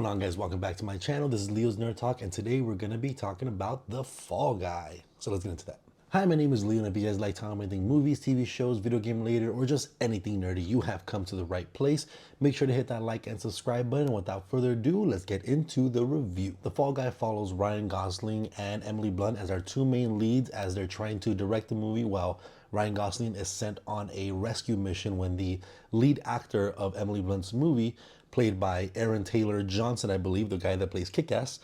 going on, guys? Welcome back to my channel. This is Leo's Nerd Talk, and today we're going to be talking about The Fall Guy. So let's get into that. Hi, my name is Leo, and if you guys like talking about anything movies, TV shows, video game related, or just anything nerdy, you have come to the right place. Make sure to hit that like and subscribe button. Without further ado, let's get into the review. The Fall Guy follows Ryan Gosling and Emily Blunt as our two main leads as they're trying to direct the movie while Ryan Gosling is sent on a rescue mission when the lead actor of Emily Blunt's movie, played by Aaron Taylor Johnson, I believe, the guy that plays Kick-Ass,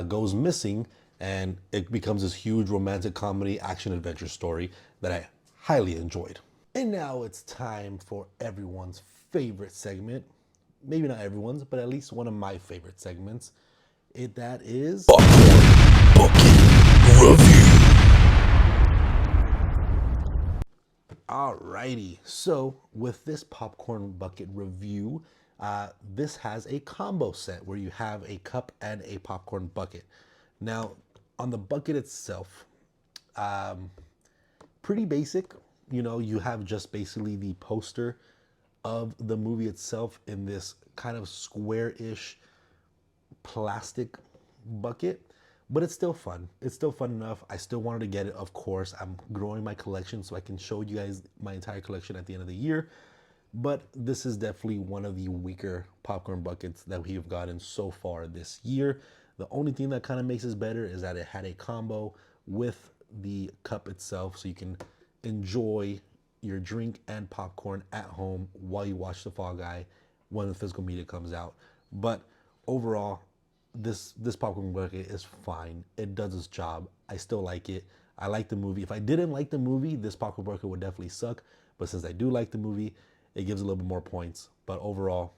goes missing, and it becomes this huge romantic comedy action adventure story that I highly enjoyed. And now it's time for everyone's favorite segment. Maybe not everyone's, but at least one of my favorite segments. That is Bucket Review. Alrighty, so with this popcorn bucket review, this has a combo set where you have a cup and a popcorn bucket. Now, on the bucket itself, pretty basic. You know, you have just basically the poster of the movie itself in this kind of square-ish plastic bucket, but it's still fun. It's still fun enough. I still wanted to get it, of course. I'm growing my collection so I can show you guys my entire collection at the end of the year. But this is definitely one of the weaker popcorn buckets that we have gotten so far this year. The only thing that kind of makes this better is that it had a combo with the cup itself, so you can enjoy your drink and popcorn at home while you watch The Fall Guy when the physical media comes out. But overall, this popcorn bucket is fine. It does its job. I still like it. I like the movie. If I didn't like the movie, this popcorn bucket would definitely suck. But since I do like the movie, it gives a little bit more points. But overall,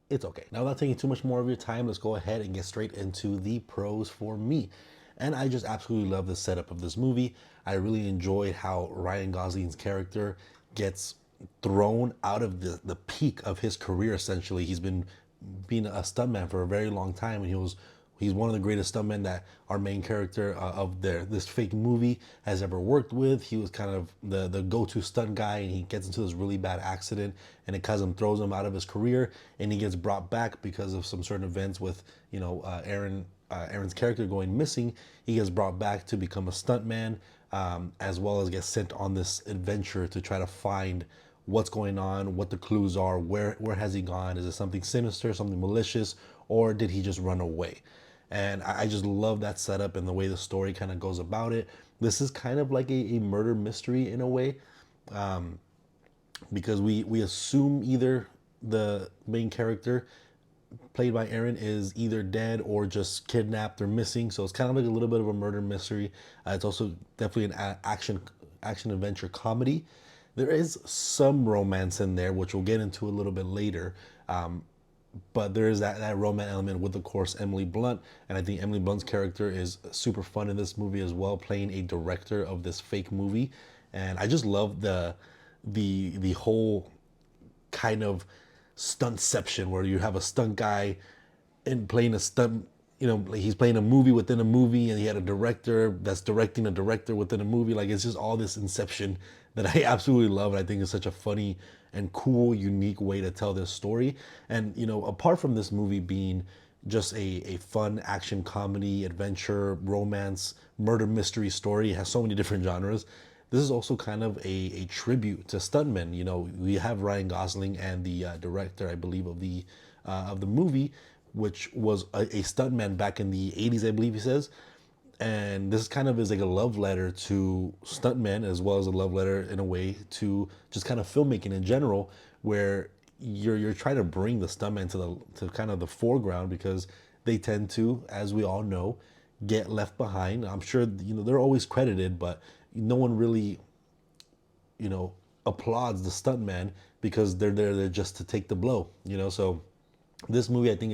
it's okay. Now, without taking too much more of your time, let's go ahead and get straight into the pros for me. And I just absolutely love the setup of this movie. I really enjoyed how Ryan Gosling's character gets thrown out of the peak of his career, essentially. He's been being a stuntman for a very long time, and he's one of the greatest stuntmen that our main character of this fake movie has ever worked with. He was kind of the go-to stunt guy, and he gets into this really bad accident, and it kind of throws him out of his career, and he gets brought back because of some certain events with, you know, Aaron's character going missing. He gets brought back to become a stuntman, as well as gets sent on this adventure to try to find what's going on, what the clues are, where has he gone? Is it something sinister, something malicious, or did he just run away? And I just love that setup and the way the story kind of goes about it. This is kind of like a murder mystery in a way, because we assume either the main character, played by Aaron, is either dead or just kidnapped or missing. So it's kind of like a little bit of a murder mystery. It's also definitely an action adventure comedy. There is some romance in there, which we'll get into a little bit later. But there is that romance element with, of course, Emily Blunt. And I think Emily Blunt's character is super fun in this movie as well, playing a director of this fake movie. And I just love the whole kind of stuntception where you have a stunt guy and playing a stunt, you know, like he's playing a movie within a movie, and he had a director that's directing a director within a movie. Like, it's just all this inception that I absolutely love, and I think it's such a funny and cool, unique way to tell this story. And, you know, apart from this movie being just a fun action comedy, adventure, romance, murder mystery story, it has so many different genres. This is also kind of a tribute to stuntmen. You know, we have Ryan Gosling and the director, I believe, of the movie, which was a stuntman back in the 80s, I believe he says. And this kind of is like a love letter to stuntmen, as well as a love letter in a way to just kind of filmmaking in general, where you're trying to bring the stuntmen to kind of the foreground, because they tend to, as we all know, get left behind. I'm sure, you know, they're always credited, but no one really, you know, applauds the stuntman because they're there just to take the blow, you know. So this movie, I think,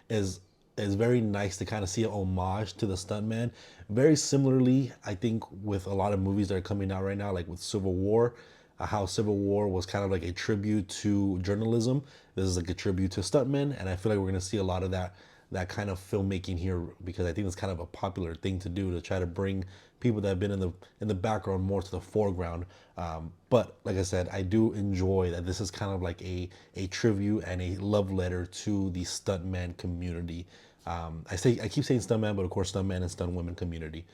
is very nice to kind of see an homage to the stuntman. Very similarly, I think, with a lot of movies that are coming out right now, like with Civil War, how Civil War was kind of like a tribute to journalism. This is like a tribute to stuntmen, and I feel like we're gonna see a lot of that kind of filmmaking here, because I think it's kind of a popular thing to do, to try to bring people that have been in the background more to the foreground. But like I said, I do enjoy that this is kind of like a tribute and a love letter to the stuntman community. I keep saying stuntman, but of course stuntman and stunt women community.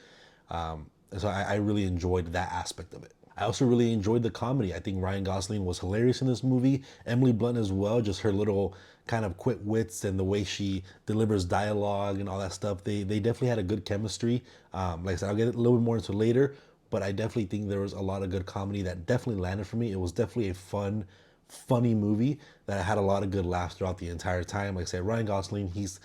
So I really enjoyed that aspect of it. I also really enjoyed the comedy. I think Ryan Gosling was hilarious in this movie. Emily Blunt as well, just her little kind of quick wits and the way she delivers dialogue and all that stuff. They definitely had a good chemistry. Like I said, I'll get a little bit more into it later, but I definitely think there was a lot of good comedy that definitely landed for me. It was definitely a funny movie that had a lot of good laughs throughout the entire time. Like I said, Ryan Gosling, he's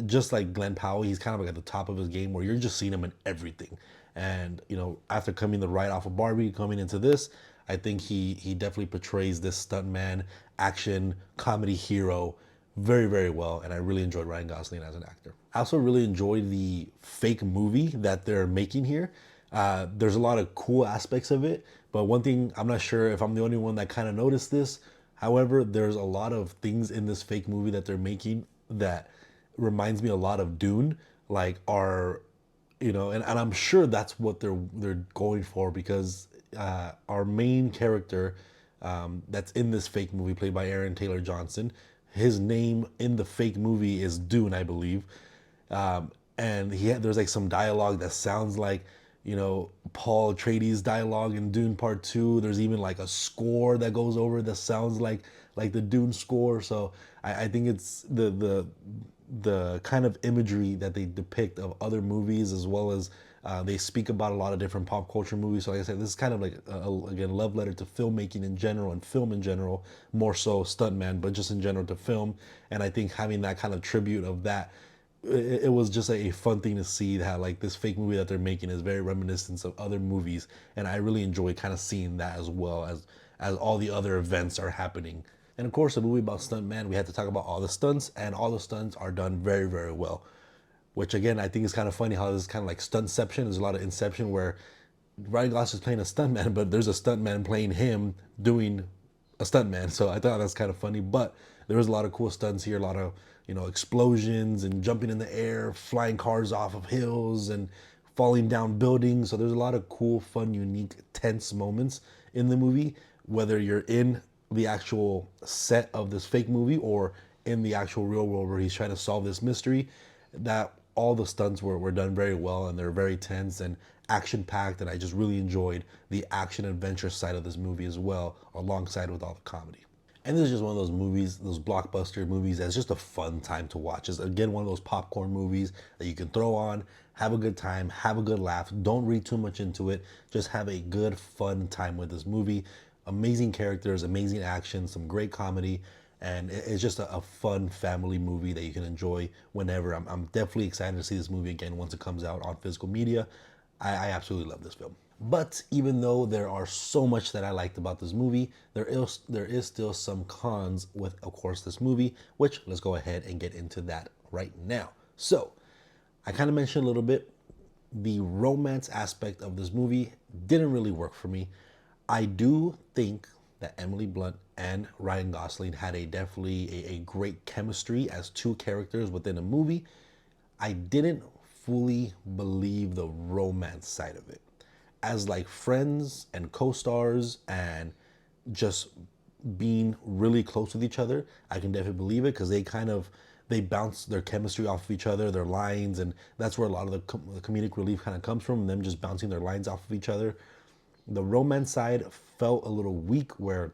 just like Glenn Powell, he's kind of like at the top of his game where you're just seeing him in everything. And after coming the right off of Barbie, coming into this, I think he definitely portrays this stuntman action comedy hero very, very well. And I really enjoyed Ryan Gosling as an actor. I also really enjoyed the fake movie that they're making here. There's a lot of cool aspects of it, but one thing, I'm not sure if I'm the only one that kind of noticed this. However, there's a lot of things in this fake movie that they're making that reminds me a lot of Dune, like and I'm sure that's what they're going for, because our main character that's in this fake movie, played by Aaron Taylor Johnson, his name in the fake movie is Dune, I believe. And there's like some dialogue that sounds like Paul Atreides dialogue in Dune Part Two. There's even like a score that goes over that sounds like the Dune score. So I think it's the kind of imagery that they depict of other movies, as well as they speak about a lot of different pop culture movies. So like I said, this is kind of like again, love letter to filmmaking in general and film in general, more so stuntman, but just in general to film. And I think having that kind of tribute of that, it was just a fun thing to see that like this fake movie that they're making is very reminiscent of other movies, and I really enjoy kind of seeing that, as well as all the other events are happening. And of course, a movie about stuntman, we had to talk about all the stunts, and all the stunts are done very, very well. Which again, I think is kind of funny how this is kind of like stuntception. There's a lot of Inception where Ryan Gosling is playing a stuntman, but there's a stuntman playing him doing a stuntman. So I thought that's kind of funny. But there was a lot of cool stunts here, a lot of explosions and jumping in the air, flying cars off of hills and falling down buildings. So there's a lot of cool, fun, unique, tense moments in the movie, whether you're in the actual set of this fake movie or in the actual real world where he's trying to solve this mystery. That all the stunts were done very well, and they're very tense and action packed, and I just really enjoyed the action adventure side of this movie as well, alongside with all the comedy. And this is just one of those movies, those blockbuster movies, that's just a fun time to watch. It's again one of those popcorn movies that you can throw on, have a good time, have a good laugh. Don't read too much into it. Just have a good, fun time with this movie. Amazing characters, amazing action, some great comedy, and it's just a fun family movie that you can enjoy whenever. I'm definitely excited to see this movie again once it comes out on physical media. I absolutely love this film. But even though there are so much that I liked about this movie, there is still some cons with, of course, this movie, which let's go ahead and get into that right now. So I kind of mentioned a little bit, the romance aspect of this movie didn't really work for me. I do think that Emily Blunt and Ryan Gosling had definitely a great chemistry as two characters within a movie. I didn't fully believe the romance side of it. As like friends and co-stars and just being really close with each other, I can definitely believe it, because they bounce their chemistry off of each other, their lines, and that's where a lot of the comedic relief kind of comes from, them just bouncing their lines off of each other. The romance side felt a little weak, where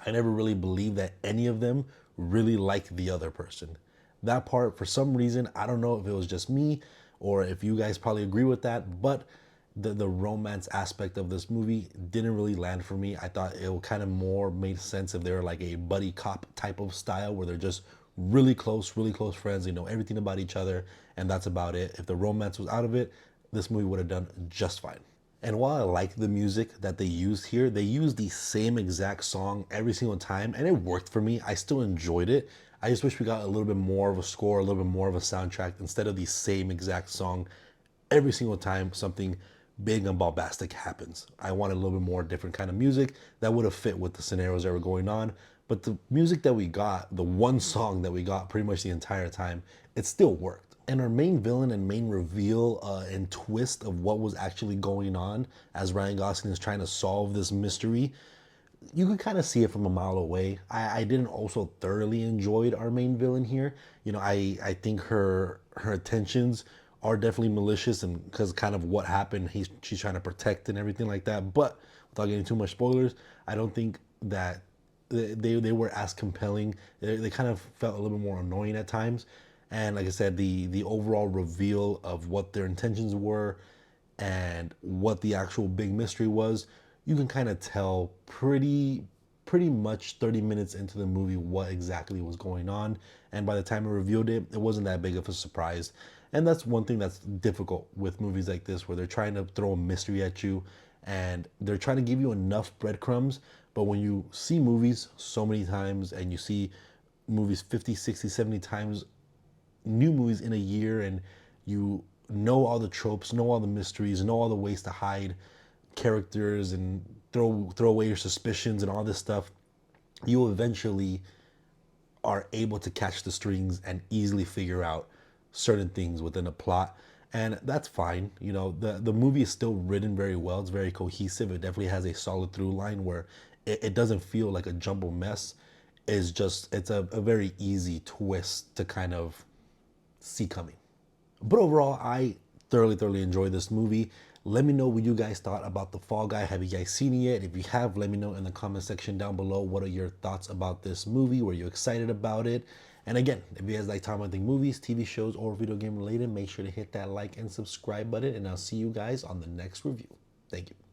I never really believed that any of them really liked the other person. That part, for some reason, I don't know if it was just me or if you guys probably agree with that, but the romance aspect of this movie didn't really land for me. I thought it kind of more made sense if they were like a buddy cop type of style, where they're just really close friends. They know everything about each other, and that's about it. If the romance was out of it, this movie would have done just fine. And while I like the music that they used here, they used the same exact song every single time, and it worked for me. I still enjoyed it. I just wish we got a little bit more of a score, a little bit more of a soundtrack, instead of the same exact song every single time something big and bombastic happens. I wanted a little bit more different kind of music that would have fit with the scenarios that were going on. But the music that we got, the one song that we got pretty much the entire time, it still worked. And our main villain and main reveal and twist of what was actually going on as Ryan Gosling is trying to solve this mystery, you could kind of see it from a mile away. I didn't also thoroughly enjoyed our main villain here. You know, I think her intentions are definitely malicious, and because kind of what happened, she's trying to protect and everything like that. But without getting too much spoilers, I don't think that they were as compelling. They kind of felt a little bit more annoying at times. And like I said, the overall reveal of what their intentions were and what the actual big mystery was, you can kind of tell pretty much 30 minutes into the movie what exactly was going on. And by the time I reviewed it, it wasn't that big of a surprise. And that's one thing that's difficult with movies like this, where they're trying to throw a mystery at you and they're trying to give you enough breadcrumbs. But when you see movies so many times and you see movies 50, 60, 70 times, new movies in a year, and you know all the tropes, know all the mysteries, know all the ways to hide characters and throw away your suspicions and all this stuff, you eventually are able to catch the strings and easily figure out certain things within a plot. And that's fine. You know, the movie is still written very well. It's very cohesive. It definitely has a solid through line where it doesn't feel like a jumble mess. It's a very easy twist to kind of see coming. But overall, I thoroughly enjoyed this movie. Let me know what you guys thought about The Fall Guy. Have you guys seen it yet? If you have, let me know in the comment section down below. What are your thoughts about this movie? Were you excited about it? And again, if you guys like talking about movies, TV shows, or video game related, make sure to hit that like and subscribe button. And I'll see you guys on the next review. Thank you.